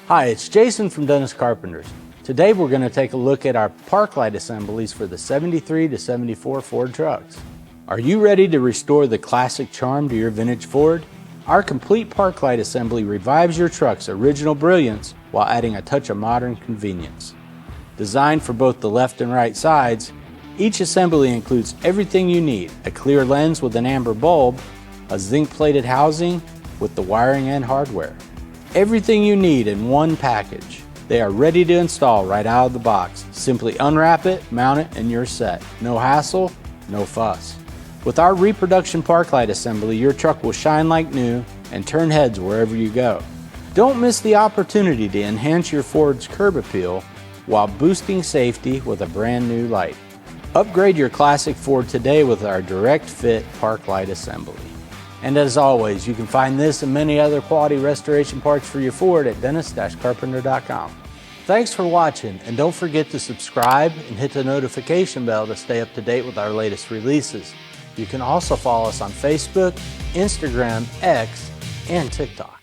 Hi, it's Jason from Dennis Carpenters. Today we're going to take a look at our park light assemblies for the 73 to 74 Ford trucks. Are you ready to restore the classic charm to your vintage Ford? Our complete park light assembly revives your truck's original brilliance while adding a touch of modern convenience. Designed for both the left and right sides, each assembly includes everything you need: a clear lens with an amber bulb, a zinc plated housing with the wiring and hardware. Everything you need in one package. They are ready to install right out of the box. Simply unwrap it, mount it, and you're set. No hassle, no fuss. With our reproduction park light assembly, your truck will shine like new and turn heads wherever you go. Don't miss the opportunity to enhance your Ford's curb appeal while boosting safety with a brand new light. Upgrade your classic Ford today with our direct fit park light assembly. And as always, you can find this and many other quality restoration parts for your Ford at dennis-carpenter.com. Thanks for watching, and don't forget to subscribe and hit the notification bell to stay up to date with our latest releases. You can also follow us on Facebook, Instagram, X, and TikTok.